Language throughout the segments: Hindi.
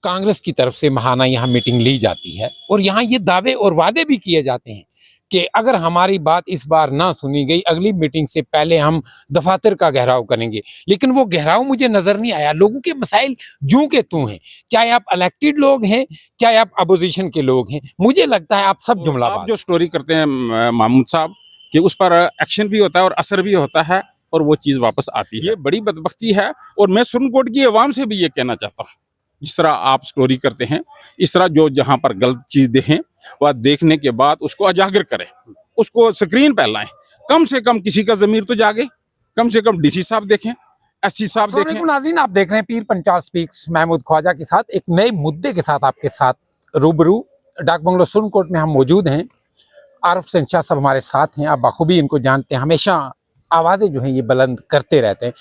कांग्रेस की तरफ से महाना यहाँ मीटिंग ली जाती है और यहाँ ये दावे और वादे भी किए जाते हैं कि अगर हमारी बात इस बार ना सुनी गई, अगली मीटिंग से पहले हम दफातर का घेराव करेंगे। लेकिन वो घेराव मुझे नजर नहीं आया। लोगों के मसाइल जूं के तू हैं, चाहे आप इलेक्टेड लोग हैं, चाहे आप अपोजिशन के लोग हैं। मुझे लगता है आप सब जुमला आप जो स्टोरी करते हैं महमूद साहब कि उस पर एक्शन भी होता है और असर भी होता है और वो चीज़ वापस आती है, ये बड़ी बदबख्ती है। और मैं सुरनकोट की आवाम से भी ये कहना चाहता हूँ, जिस तरह आप स्टोरी करते हैं, इस तरह जो जहाँ पर गलत चीज़ देखें वह देखने के बाद उसको उजागर करें, उसको स्क्रीन पर लाएं। कम से कम किसी का ज़मीर तो जागे, कम से कम डीसी साहब देखें, एससी साहब देखें। नाज़रीन, आप देख रहे हैं पीर पंचाल स्पीक्स महमूद ख्वाजा के साथ एक नए मुद्दे के साथ आपके साथ रूबरू। डाक बंगलो सुरनकोट में हम मौजूद हैं। आरिफ शहनशाह साहब हमारे साथ हैं। आप बखूबी इनको जानते हैं, हमेशा आवाज़ें जो हैं ये बुलंद करते रहते हैं।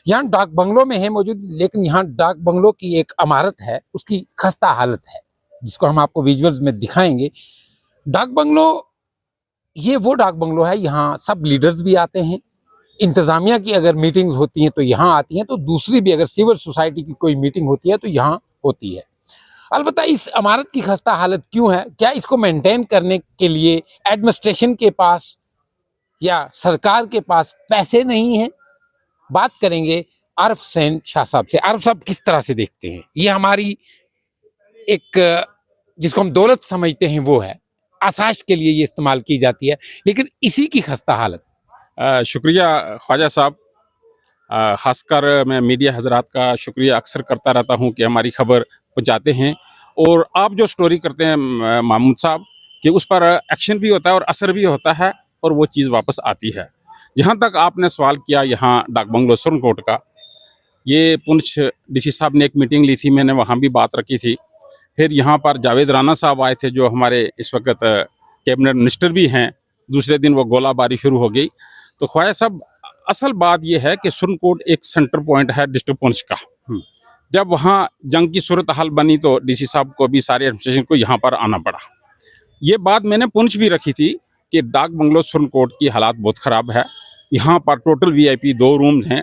यहाँ डाक बंगलो में है मौजूद, लेकिन यहाँ डाक बंगलो की एक इमारत है, उसकी खस्ता हालत है, जिसको हम आपको विजुअल्स में दिखाएंगे। डाक बंगलो, ये वो डाक बंगलो है, यहाँ सब लीडर्स भी आते हैं। इंतज़ामिया की अगर मीटिंग्स होती हैं तो यहाँ आती हैं, तो दूसरी भी अगर सिविल सोसाइटी की कोई मीटिंग होती है तो यहाँ होती है। अलबत्ता इस इमारत की खस्ता हालत क्यों है? क्या इसको मेंटेन करने के लिए एडमिनिस्ट्रेशन के पास या सरकार के पास पैसे नहीं हैं? बात करेंगे आरिफ शहनशाह साहब से। आरिफ साहब, किस तरह से देखते हैं ये हमारी एक जिसको हम दौलत समझते हैं वो है, आसाइश के लिए ये इस्तेमाल की जाती है, लेकिन इसी की खस्ता हालत। शुक्रिया ख्वाजा साहब। ख़ासकर मैं मीडिया हजरात का शुक्रिया अक्सर करता रहता हूं कि हमारी खबर पहुंचाते हैं। और आप जो स्टोरी करते हैं महमूद साहब कि उस पर एक्शन भी होता है और असर भी होता है और वो चीज़ वापस आती है। जहाँ तक आपने सवाल किया यहाँ डाक बंगलो सुरनकोट का, ये पुंछ डीसी साहब ने एक मीटिंग ली थी, मैंने वहाँ भी बात रखी थी। फिर यहाँ पर जावेद राना साहब आए थे जो हमारे इस वक्त कैबिनेट मिनिस्टर भी हैं। दूसरे दिन वो गोलाबारी शुरू हो गई। तो ख्वाजा साहब, असल बात यह है कि सुरनकोट एक सेंटर पॉइंट है डिस्ट्रिक्ट पुंछ का। जब वहाँ जंग की सूरत हाल बनी तो डीसी साहब को भी, सारे एडमिनिस्ट्रेशन को यहाँ पर आना पड़ा। ये बात मैंने पुंछ भी रखी थी कि डाक बंगलो सुरनकोट की हालात बहुत ख़राब है। यहाँ पर टोटल वीआईपी 2 रूम्स हैं,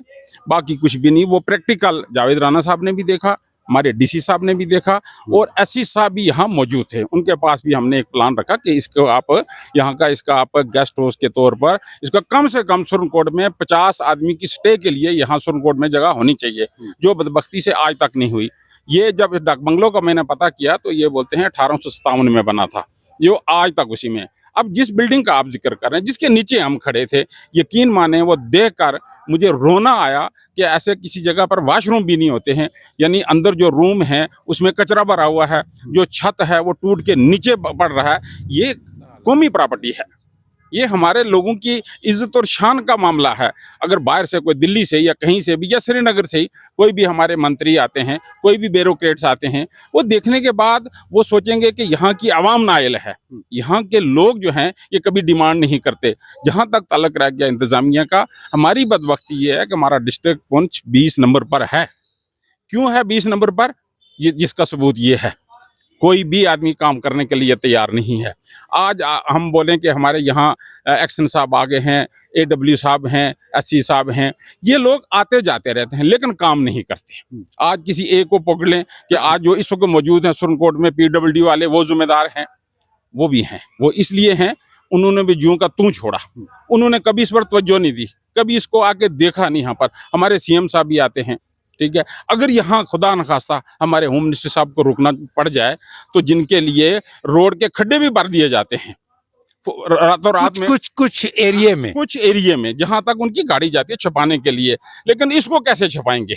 बाकी कुछ भी नहीं। वो प्रैक्टिकल जावेद राना साहब ने भी देखा, हमारे डीसी साहब ने भी देखा और एससी साहब भी यहाँ मौजूद थे। उनके पास भी हमने एक प्लान रखा कि इसको आप यहाँ का इसका आप गेस्ट हाउस के तौर पर इसका कम से कम सुरनकोट में 50 आदमी की स्टे के लिए यहाँ सुरनकोट में जगह होनी चाहिए, जो बदबख्ती से आज तक नहीं हुई। ये जब इस डाक बंगलो का मैंने पता किया तो ये बोलते हैं 1857 में बना था, जो आज तक उसी में। अब जिस बिल्डिंग का आप जिक्र कर रहे हैं, जिसके नीचे हम खड़े थे, यकीन माने वो देखकर मुझे रोना आया कि ऐसे किसी जगह पर वॉशरूम भी नहीं होते हैं। यानी अंदर जो रूम है उसमें कचरा भरा हुआ है, जो छत है वो टूट के नीचे पड़ रहा है। ये कौमी प्रॉपर्टी है, ये हमारे लोगों की इज्जत और शान का मामला है। अगर बाहर से कोई दिल्ली से या कहीं से भी या श्रीनगर से ही कोई भी हमारे मंत्री आते हैं, कोई भी ब्यूरोक्रेट्स आते हैं, वो देखने के बाद वो सोचेंगे कि यहाँ की आवाम नाइल है। यहाँ के लोग जो हैं ये कभी डिमांड नहीं करते। जहाँ तक ताल्लुक रह गया इंतज़ामिया का, हमारी बदबख्ती ये है कि हमारा डिस्ट्रिक्ट पुंछ 20 नंबर पर है। क्यों है 20 नंबर पर? जिसका सबूत ये है, कोई भी आदमी काम करने के लिए तैयार नहीं है। आज हम बोलें कि हमारे यहाँ एक्शन साहब आ गए हैं, AW साहब हैं, SC साहब हैं, ये लोग आते जाते रहते हैं लेकिन काम नहीं करते। आज किसी एक को पकड़ लें कि आज जो इस वक्त मौजूद हैं सुरनकोट में PWD वाले, वो जिम्मेदार हैं, वो भी हैं। वो इसलिए हैं, उन्होंने भी ज्यों का तू छोड़ा, उन्होंने कभी इस पर तवज्जो नहीं दी, कभी इसको आके देखा नहीं। यहाँ पर हमारे CM साहब भी आते हैं, ठीक है। अगर यहाँ खुदा न खास्ता हमारे होम मिनिस्टर साहब को रुकना पड़ जाए तो जिनके लिए रोड के खड्डे भी भर दिए जाते हैं रातों रात में, कुछ एरिया में जहाँ तक उनकी गाड़ी जाती है छुपाने के लिए। लेकिन इसको कैसे छुपाएंगे?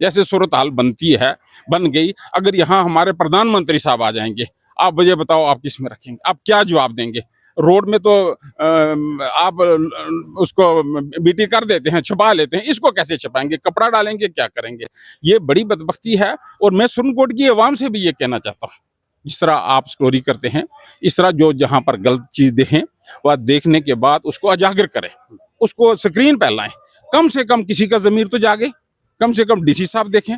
जैसे सूरत हाल बनती है, बन गई। अगर यहाँ हमारे प्रधानमंत्री साहब आ जाएंगे, आप मुझे बताओ आप किस में रखेंगे? आप क्या जवाब देंगे? रोड में तो आप उसको बीटी कर देते हैं, छुपा लेते हैं, इसको कैसे छुपाएंगे? कपड़ा डालेंगे, क्या करेंगे? ये बड़ी बदबख्ती है। और मैं सुरनकोट की आवाम से भी ये कहना चाहता हूँ, जिस तरह आप स्टोरी करते हैं, इस तरह जो जहाँ पर गलत चीज़ देखें वह देखने के बाद उसको उजागर करें, उसको स्क्रीन पर लाएं। कम से कम किसी का ज़मीर तो जागे, कम से कम डीसी साहब देखें,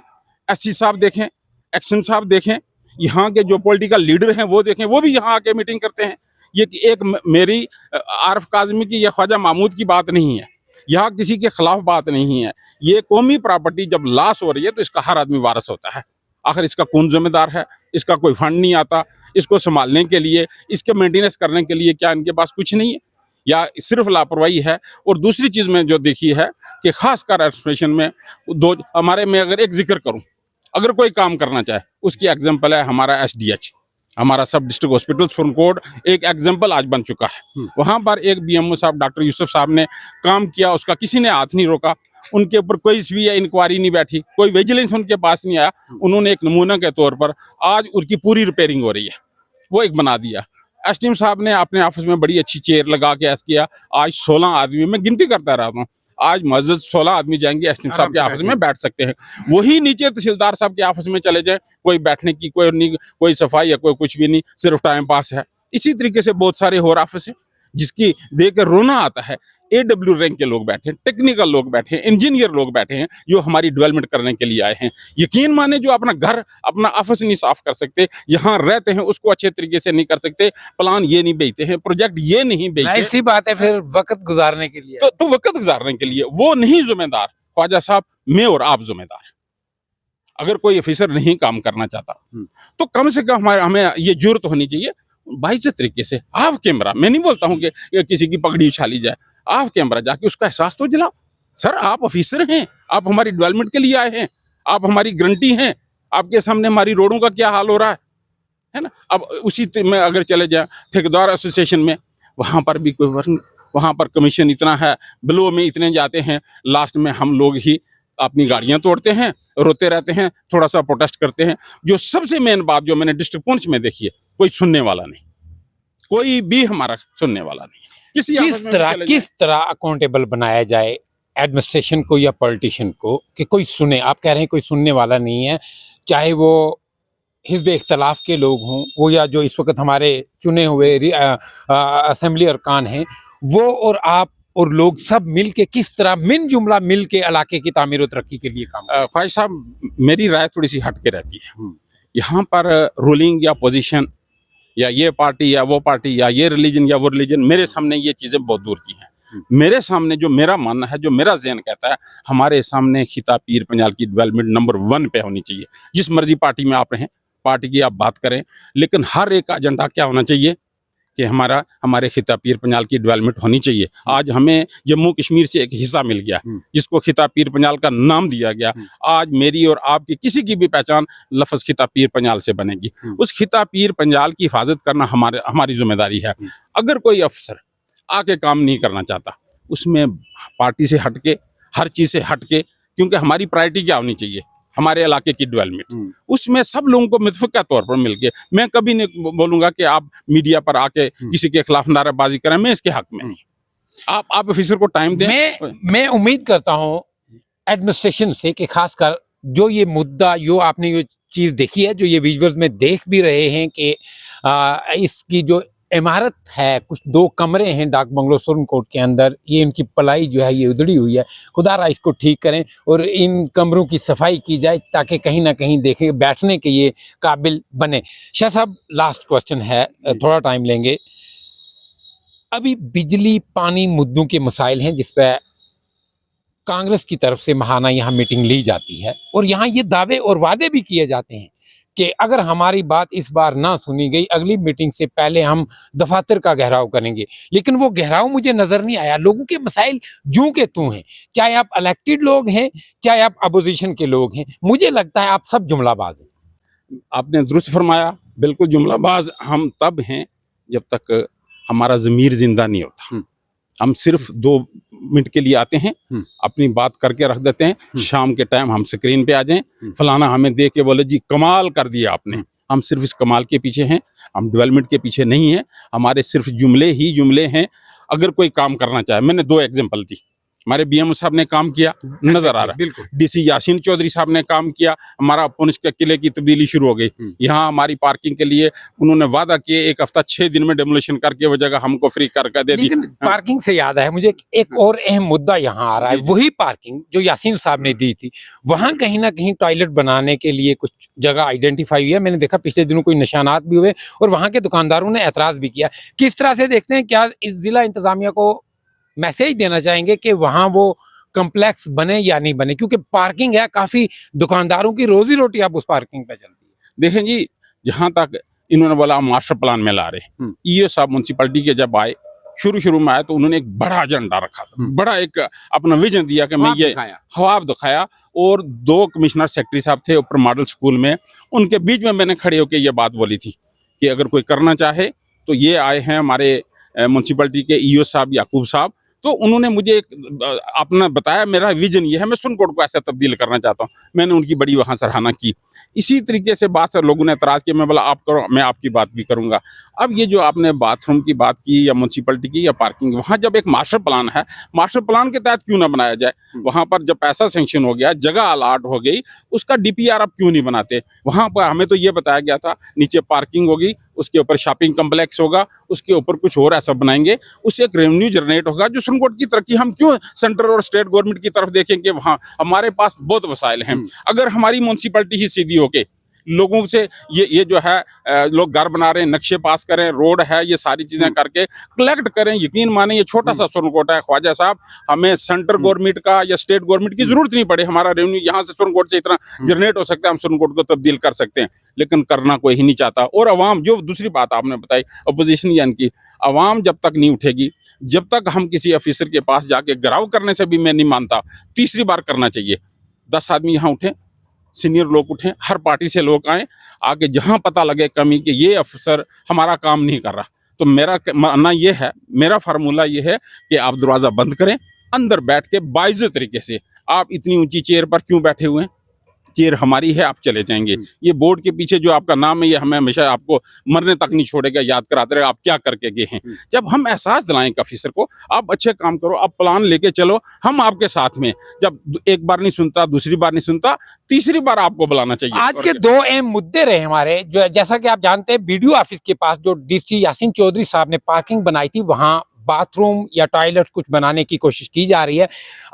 SC साहब देखें, एक्शन साहब देखें, यहाँ के जो पॉलिटिकल लीडर हैं वो देखें, वो भी यहाँ आके मीटिंग करते हैं। ये एक मेरी आरिफ काज़मी की या ख्वाजा महमूद की बात नहीं है, यहाँ किसी के खिलाफ बात नहीं है। ये कौमी प्रॉपर्टी जब लॉस हो रही है तो इसका हर आदमी वारिस होता है। आखिर इसका कौन जिम्मेदार है? इसका कोई फंड नहीं आता, इसको संभालने के लिए, इसके मेंटेनेंस करने के लिए क्या इनके पास कुछ नहीं है या सिर्फ लापरवाही है? और दूसरी चीज़ में जो देखी है कि खासकर एडमिनिस्ट्रेशन में दो हमारे में अगर एक जिक्र करूं, अगर कोई काम करना चाहे उसकी एग्जांपल है हमारा एसडीएच, हमारा सब डिस्ट्रिक्ट हॉस्पिटल सुरनकोट एक एग्जांपल आज बन चुका है। वहाँ पर एक बीएमओ साहब डॉक्टर यूसुफ साहब ने काम किया, उसका किसी ने हाथ नहीं रोका, उनके ऊपर कोई भी इंक्वायरी नहीं बैठी, कोई विजिलेंस उनके पास नहीं आया। उन्होंने एक नमूना के तौर पर आज उसकी पूरी रिपेयरिंग हो रही है, वो एक बना दिया। एसडीएम साहब ने अपने ऑफिस में बड़ी अच्छी चेयर लगा के ऐसा किया, आज 16 आदमी, मैं गिनती करता रहा हूँ, आज मस्जिद 16 आदमी जाएंगे एसडीएम साहब के ऑफिस में बैठ सकते हैं। वही नीचे तहसीलदार साहब के ऑफिस में चले जाए, कोई बैठने की कोई नहीं, कोई सफाई या कोई कुछ भी नहीं, सिर्फ टाइम पास है। इसी तरीके से बहुत सारे और ऑफिस हैं जिसकी देख कर रोना आता है। AW रैंक के लोग बैठे हैं, टेक्निकल लोग बैठे हैं, इंजीनियर लोग बैठे हैं जो हमारी डेवलपमेंट करने के लिए आए हैं। यकीन माने जो अपना घर, अपना ऑफिस नहीं साफ कर सकते, यहाँ रहते हैं उसको अच्छे तरीके से नहीं कर सकते, प्लान ये नहीं भेजते हैं, प्रोजेक्ट ये नहीं भेजते, ऐसी बात है फिर वक्त गुजारने के लिए। तो वक्त गुजारने के लिए वो नहीं जिम्मेदार। ख्वाजा साहब, मैं और आप जिम्मेदार हैं। अगर कोई ऑफिसर नहीं काम करना चाहता तो कम से कम हमें ये जरूरत होनी चाहिए बाइज्जत तरीके से ऑफ कैमरा, मैं नहीं बोलता हूँ कि किसी की पगड़ी उछाली जाए, ऑफ कैमरा जाके उसका एहसास तो दिलाओ। सर आप ऑफिसर हैं, आप हमारी डेवलपमेंट के लिए आए हैं, आप हमारी गारंटी हैं, आपके सामने हमारी रोडों का क्या हाल हो रहा है ना। अब उसी में अगर चले जाए ठेकेदार एसोसिएशन में, वहाँ पर भी कोई, वहाँ पर कमीशन इतना है, बिलो में इतने जाते हैं, लास्ट में हम लोग ही अपनी गाड़ियां तोड़ते हैं, रोते रहते हैं, थोड़ा सा प्रोटेस्ट करते हैं। जो सबसे मेन बात जो मैंने डिस्ट्रिक्ट पुंछ में देखी है, कोई सुनने वाला नहीं, कोई भी हमारा सुनने वाला नहीं। किस तरह अकाउंटेबल बनाया जाए एडमिनिस्ट्रेशन को या पॉलिटिशियन को कि कोई सुने? आप कह रहे हैं कोई सुनने वाला नहीं है, चाहे वो हिज़्ब इख्तलाफ के लोग हों, वो या जो इस वक्त हमारे चुने हुए असेंबली अरकान हैं, वो और आप और लोग सब मिल के किस तरह मिन जुमला मिल के इलाके की तामीर और तरक्की के लिए काम? ख्वाजा साहब, मेरी राय थोड़ी सी हट के रहती है। यहाँ पर रूलिंग या पोजीशन या ये पार्टी या वो पार्टी या ये रिलीजन या वो रिलीजन, मेरे सामने ये चीज़ें बहुत दूर की हैं। मेरे सामने जो मेरा मानना है, जो मेरा ज़हन कहता है, हमारे सामने खिता पीर पंजाल की डेवलपमेंट नंबर 1 पे होनी चाहिए। जिस मर्जी पार्टी में आप रहें, पार्टी की आप बात करें, लेकिन हर एक का एजेंडा क्या होना चाहिए कि हमारे खिता पीर पंजाल की डेवलपमेंट होनी चाहिए। आज हमें जम्मू कश्मीर से एक हिस्सा मिल गया जिसको खिता पीर पंजाल का नाम दिया गया। आज मेरी और आपकी किसी की भी पहचान लफ्ज़ खिता पीर पंजाल से बनेगी। उस खिता पीर पंजाल की हिफाजत करना हमारी जिम्मेदारी है। अगर कोई अफसर आके काम नहीं करना चाहता, उसमें पार्टी से हटके, हर चीज़ से हटके, क्योंकि हमारी प्रायोरिटी क्या होनी चाहिए, हमारे इलाके की डेवलपमेंट, उसमें सब लोगों को मुतफ़िक़ा तौर पर मिलके। मैं कभी नहीं बोलूँगा कि आप मीडिया पर आके किसी के खिलाफ नारेबाजी करें, मैं इसके हक में नहीं। आप ऑफिसर को टाइम दें। मैं उम्मीद करता हूँ एडमिनिस्ट्रेशन से कि खासकर जो ये मुद्दा, जो आपने ये चीज़ देखी है, जो ये विजुअल्स में देख भी रहे हैं कि इसकी जो इमारत है, कुछ 2 कमरे हैं डाक बंगलो सुरनकोट के अंदर, ये इनकी पलाई जो है ये उधड़ी हुई है। खुदारा इसको ठीक करें और इन कमरों की सफाई की जाए ताकि कहीं ना कहीं देखें बैठने के ये काबिल बने। शाह साहब, लास्ट क्वेश्चन है, थोड़ा टाइम लेंगे। अभी बिजली पानी मुद्दों के मसाइल हैं जिस पर कांग्रेस की तरफ से महाना यहाँ मीटिंग ली जाती है और यहाँ ये दावे और वादे भी किए जाते हैं कि अगर हमारी बात इस बार ना सुनी गई, अगली मीटिंग से पहले हम दफातर का घेराव करेंगे। लेकिन वो घेराव मुझे नजर नहीं आया। लोगों के मसाइल जूं के तू हैं, चाहे आप इलेक्टेड लोग हैं, चाहे आप अपोजिशन के लोग हैं। मुझे लगता है आप सब जुमलाबाज हैं। आपने दुरुस्त फरमाया, बिल्कुल जुमलाबाज हम तब हैं जब तक हमारा ज़मीर जिंदा नहीं होता। हम सिर्फ 2 मिनट के लिए आते हैं, अपनी बात करके रख देते हैं, शाम के टाइम हम स्क्रीन पे आ जाएं, फलाना हमें देख के बोले जी कमाल कर दिया आपने। हम सिर्फ इस कमाल के पीछे हैं, हम डेवलपमेंट के पीछे नहीं हैं। हमारे सिर्फ जुमले ही जुमले हैं। अगर कोई काम करना चाहे, मैंने 2 एग्जाम्पल दी। हमारे बीएमओ साहब ने काम किया, नजर आ रहा है। डीसी यासीन चौधरी साहब ने काम किया, हमारा पुंछ के किले की तब्दीली शुरू हो गई। यहाँ हमारी पार्किंग के लिए उन्होंने वादा किए, 1 हफ्ता 6 दिन में डेमोलिशन करके वो जगह हमको फ्री करके दे दी। लेकिन पार्किंग से याद है मुझे, एक और अहम मुद्दा यहाँ आ रहा है। वही पार्किंग जो यासीन साहब ने दी थी, वहाँ कहीं ना कहीं टॉयलेट बनाने के लिए कुछ जगह आइडेंटिफाई हुई है। मैंने देखा पिछले दिनों कोई निशानात भी हुए और वहाँ के दुकानदारों ने एतराज भी किया। किस तरह से देखते हैं, क्या इस जिला इंतजामिया को मैसेज देना चाहेंगे कि वहाँ वो कॉम्प्लेक्स बने या नहीं बने, क्योंकि पार्किंग है, काफी दुकानदारों की रोजी रोटी अब उस पार्किंग पे चलती है। देखें जी, जहाँ तक इन्होंने बोला मास्टर प्लान में ला रहे, ईओ साहब म्यूनसिपैलिटी के जब आए, शुरू में आए तो उन्होंने एक बड़ा एजेंडा रखा था, बड़ा एक अपना विजन दिया कि मैं ये ख्वाब दिखाया। और 2 कमिश्नर सेक्रेटरी साहब थे ऊपर मॉडल स्कूल में, उनके बीच में मैंने खड़े होकर ये बात बोली थी कि अगर कोई करना चाहे तो ये आए हैं हमारे म्यूनसिपैलिटी के ईओ साहब याकूब साहब, तो उन्होंने मुझे एक अपना बताया, मेरा विजन ये है, मैं सुरनकोट को ऐसे तब्दील करना चाहता हूँ। मैंने उनकी बड़ी वहाँ सराहना की। इसी तरीके से बात से लोगों ने एतराज़ किया, मैं बोला आप करो, मैं आपकी बात भी करूँगा। अब ये जो आपने बाथरूम की बात की या म्यूनसिपैलिटी की या पार्किंग, वहाँ जब एक मास्टर प्लान है, मास्टर प्लान के तहत क्यों ना बनाया जाए? वहाँ पर जब पैसा सेंक्शन हो गया, जगह अलाट हो गई, उसका डीपीआर आप क्यों नहीं बनाते? वहाँ पर हमें तो ये बताया गया था नीचे पार्किंग होगी, उसके ऊपर शॉपिंग कम्प्लेक्स होगा, उसके ऊपर कुछ और ऐसा बनाएंगे, उससे एक रेवेन्यू जनरेट होगा। जो सुरनकोट की तरक्की हम क्यों सेंट्रल और स्टेट गवर्नमेंट की तरफ देखेंगे? वहाँ हमारे पास बहुत वसाइल हैं। अगर हमारी म्यूनसिपैलिटी ही सीधी होके लोगों से ये जो है लोग घर बना रहे हैं, नक्शे पास करें, रोड है, ये सारी चीजें करके कलेक्ट करें, यकीन माने ये छोटा सा सुरनकोट है ख्वाजा साहब, हमें सेंट्रल गवर्नमेंट का या स्टेट गवर्नमेंट की जरूरत नहीं पड़े। हमारा रेवेन्यू यहाँ से सुरनकोट से इतना जनरेट हो सकता है, हम सुरनकोट को तब्दील कर सकते हैं, लेकिन करना कोई ही नहीं चाहता। और अवाम, जो दूसरी बात आपने बताई अपोजिशन यानी कि अवाम जब तक नहीं उठेगी, जब तक हम किसी ऑफिसर के पास जाके घराव करने से भी मैं नहीं मानता, तीसरी बार करना चाहिए। 10 आदमी यहाँ उठे, सीनियर लोग उठें, हर पार्टी से लोग आए, आके जहां पता लगे कमी कि ये अफसर हमारा काम नहीं कर रहा, तो मेरा मानना ये है, मेरा फार्मूला ये है कि आप दरवाज़ा बंद करें, अंदर बैठ के बाइज्जत तरीके से, आप इतनी ऊंची चेयर पर क्यों बैठे हुए हैं? चेयर हमारी है, आप चले जाएंगे। ये बोर्ड के पीछे जो आपका नाम है, ये हमें हमेशा आपको मरने तक नहीं छोड़ेगा, याद कराते रहे आप क्या करके गए हैं। जब हम एहसास दिलाएं ऑफिसर को, आप अच्छे काम करो, आप प्लान लेके चलो, हम आपके साथ में। जब एक बार नहीं सुनता, दूसरी बार नहीं सुनता, तीसरी बार आपको बुलाना चाहिए। आज के 2 अहम मुद्दे रहे हमारे, जो जैसा कि आप जानते हैं, बीडीओ ऑफिस के पास जो डीसी यासीन चौधरी साहब ने पार्किंग बनाई थी, वहां बाथरूम या टॉयलेट कुछ बनाने की कोशिश की जा रही है।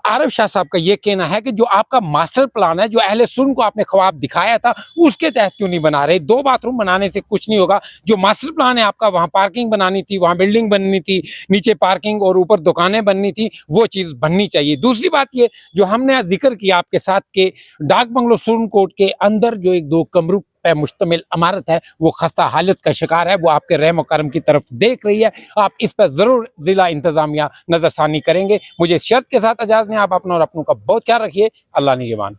आरिफ शाह साहब का ये कहना है कि जो आपका मास्टर प्लान है, जो अहले सुन्न को आपने ख्वाब दिखाया था, उसके तहत क्यों नहीं बना रहे? 2 बाथरूम बनाने से कुछ नहीं होगा। जो मास्टर प्लान है आपका, वहां पार्किंग बनानी थी, वहां बिल्डिंग बननी थी, नीचे पार्किंग और ऊपर दुकानें बननी थी, वो चीज बननी चाहिए। दूसरी बात ये जो हमने जिक्र किया आपके साथ के डाक बंगलो सुरनकोट के अंदर जो एक 2 कमरों पे मुश्तमिल इमारत है, वो खस्ता हालत का शिकार है, वो आपके रहम करम की तरफ देख रही है। आप इस पर जरूर जिला इंतजामिया नजरसानी करेंगे। मुझे इस शर्त के साथ इजाजत दें, आप अपना और अपनों का बहुत ख्याल रखिए। अल्लाह निगहबान।